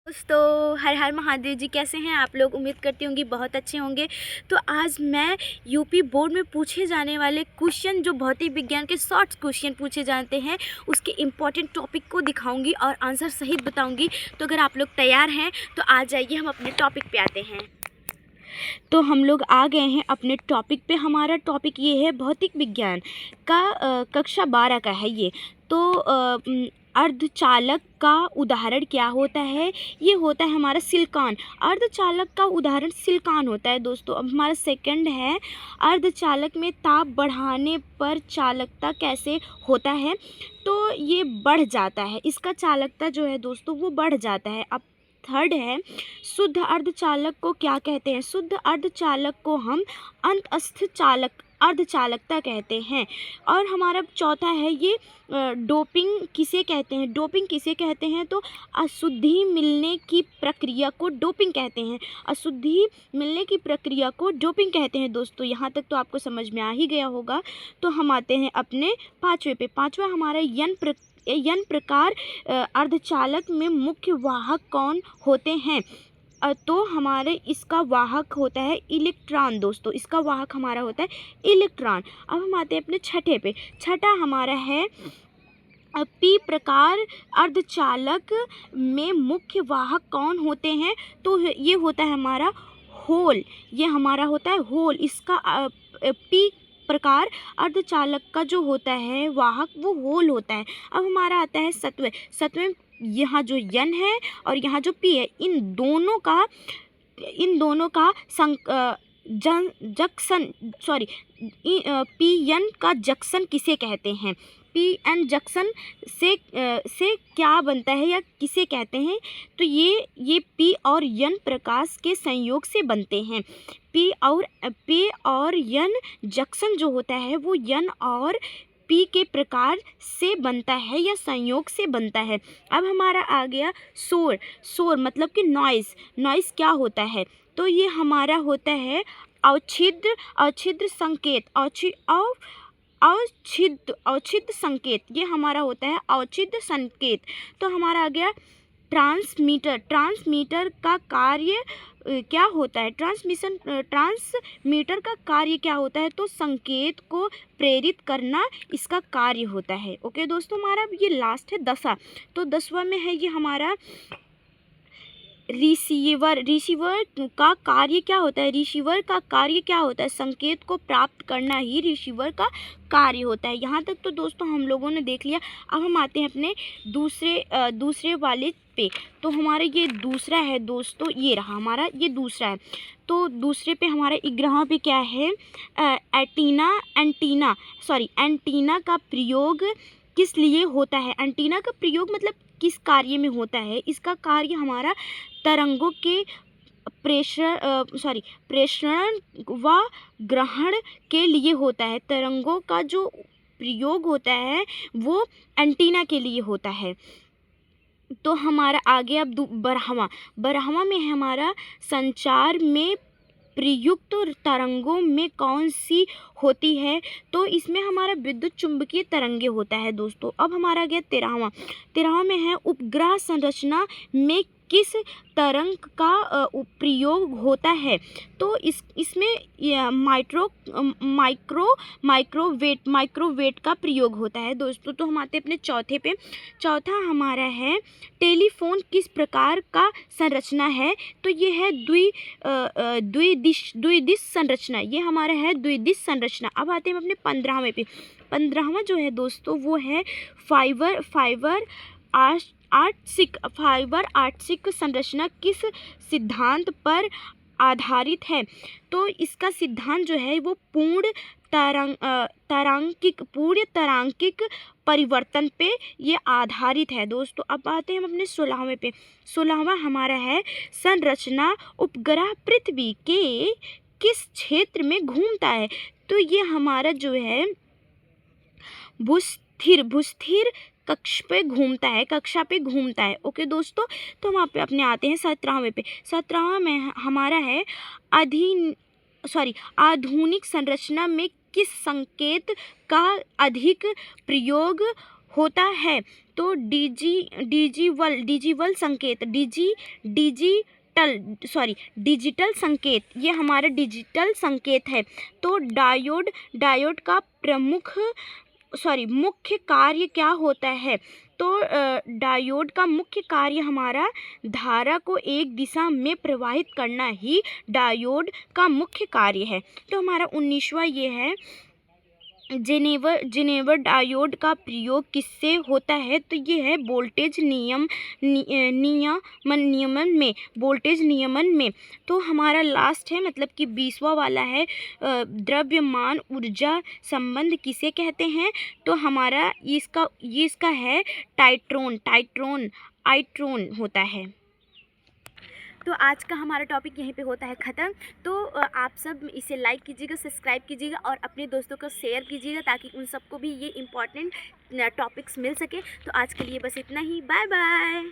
दोस्तों, हर हर महादेव जी। कैसे हैं आप लोग? उम्मीद करती होंगी बहुत अच्छे होंगे। तो आज मैं यूपी बोर्ड में पूछे जाने वाले क्वेश्चन, जो भौतिक विज्ञान के शॉर्ट क्वेश्चन पूछे जाते हैं, उसके इम्पॉर्टेंट टॉपिक को दिखाऊंगी और आंसर सहित बताऊंगी। तो अगर आप लोग तैयार हैं तो आ जाइए, हम अपने टॉपिक पे आते हैं। तो हम लोग आ गए हैं अपने टॉपिक पे। हमारा टॉपिक ये है भौतिक विज्ञान का, कक्षा 12 का है ये। तो अर्धचालक का उदाहरण क्या होता है? ये होता है हमारा सिलिकॉन। अर्धचालक का उदाहरण सिलिकॉन होता है दोस्तों। अब हमारा सेकंड है, अर्धचालक में ताप बढ़ाने पर चालकता कैसे होता है? तो ये बढ़ जाता है, इसका चालकता जो है दोस्तों वो बढ़ जाता है। अब थर्ड है, शुद्ध अर्धचालक को क्या कहते हैं? शुद्ध अर्धचालक को हम अंतस्थ चालक अर्धचालकता कहते हैं। और हमारा चौथा है ये, डोपिंग किसे कहते हैं? डोपिंग किसे कहते हैं? तो अशुद्धि मिलने की प्रक्रिया को डोपिंग कहते हैं। अशुद्धि मिलने की प्रक्रिया को डोपिंग कहते हैं दोस्तों। यहाँ तक तो आपको समझ में आ ही गया होगा। तो हम आते हैं अपने पाँचवें पे। पाँचवा हमारा यन प्रकार अर्धचालक में मुख्य वाहक कौन होते हैं? तो हमारे इसका वाहक होता है इलेक्ट्रॉन दोस्तों। इसका वाहक हमारा होता है इलेक्ट्रॉन। अब हम आते हैं अपने छठे पे। छठा हमारा है, पी प्रकार अर्धचालक में मुख्य वाहक कौन होते हैं? तो ये होता है हमारा होल। ये हमारा होता है होल। इसका पी प्रकार अर्धचालक का जो होता है वाहक, वो होल होता है। अब हमारा आता है सत्वें। यहाँ जो यन है और यहाँ जो पी है, इन दोनों का पी एन का जंक्शन किसे कहते हैं? पी एन जंक्शन से क्या बनता है या किसे कहते हैं? तो ये पी और एन प्रकाश के संयोग से बनते हैं। पी और एन जंक्शन जो होता है वो एन और पी के प्रकार से बनता है या संयोग से बनता है। अब हमारा आ गया शोर मतलब कि नॉइस क्या होता है? तो ये हमारा होता है अवच्छिद्र संकेत। ये हमारा होता है अवच्छिद्र संकेत। तो हमारा आ गया ट्रांसमीटर का कार्य क्या होता है? ट्रांसमीटर का कार्य क्या होता है? तो संकेत को प्रेरित करना इसका कार्य होता है। ओके दोस्तों, हमारा ये लास्ट है 10वां। तो 10वां में है ये हमारा रिसीवर का कार्य क्या होता है? रिसीवर का कार्य क्या होता है? संकेत को प्राप्त करना ही रिसीवर का कार्य होता है। यहाँ तक तो दोस्तों हम लोगों ने देख लिया। अब हम आते हैं अपने दूसरे वाले पे। तो हमारा ये दूसरा है दोस्तों, ये रहा हमारा ये दूसरा है। तो दूसरे पे हमारा 11वां पे क्या है? एंटीना का प्रयोग किस लिए होता है? एंटीना का प्रयोग मतलब किस कार्य में होता है? इसका कार्य हमारा तरंगों के प्रेषण व ग्रहण के लिए होता है। तरंगों का जो प्रयोग होता है वो एंटीना के लिए होता है। तो हमारा आगे अब 12वां में है हमारा, संचार में प्रयुक्त तरंगों में कौन सी होती है? तो इसमें हमारा विद्युत चुंबकीय तरंगे होता है दोस्तों। अब हमारा गया 13वां में है, उपग्रह संरचना में किस तरंग का प्रयोग होता है? तो इसमें माइक्रोवेट का प्रयोग होता है दोस्तों। तो हम आते हैं अपने चौथे पे। चौथा हमारा है, टेलीफोन किस प्रकार का संरचना है? तो ये है द्विदिश संरचना। ये हमारा है द्विदिश संरचना। अब आते हैं अपने 15वें पे। 15वां जो है दोस्तों वो है फाइबर आर्टिक संरचना किस सिद्धांत पर आधारित है? तो इसका सिद्धांत जो है वो पूर्ण तारांकिक परिवर्तन पे ये आधारित है दोस्तों। अब आते हैं हम अपने 16वें पे। 16वां हमारा है, संरचना उपग्रह पृथ्वी के किस क्षेत्र में घूमता है? तो ये हमारा जो है भूस्थिर कक्षा पे घूमता है। ओके दोस्तों, तो हम यहाँ पे अपने आते हैं 17वें पे। 17वां में हमारा है, आधुनिक संरचना में किस संकेत का अधिक प्रयोग होता है। तो डिजिटल संकेत डिजिटल संकेत, ये हमारा डिजिटल संकेत है। तो डायोड का मुख्य कार्य क्या होता है? तो डायोड का मुख्य कार्य हमारा धारा को एक दिशा में प्रवाहित करना ही डायोड का मुख्य कार्य है। तो हमारा 19वां ये है, जेनेवर डायोड का प्रयोग किससे होता है? तो ये है वोल्टेज नियमन में। तो हमारा लास्ट है, मतलब कि 20वां वाला है, द्रव्यमान ऊर्जा संबंध किसे कहते हैं? तो हमारा इसका है आइट्रोन होता है। तो आज का हमारा टॉपिक यहीं पे होता है ख़त्म। तो आप सब इसे लाइक कीजिएगा, सब्सक्राइब कीजिएगा और अपने दोस्तों को शेयर कीजिएगा ताकि उन सबको भी ये इम्पॉर्टेंट टॉपिक्स मिल सके। तो आज के लिए बस इतना ही। Bye bye.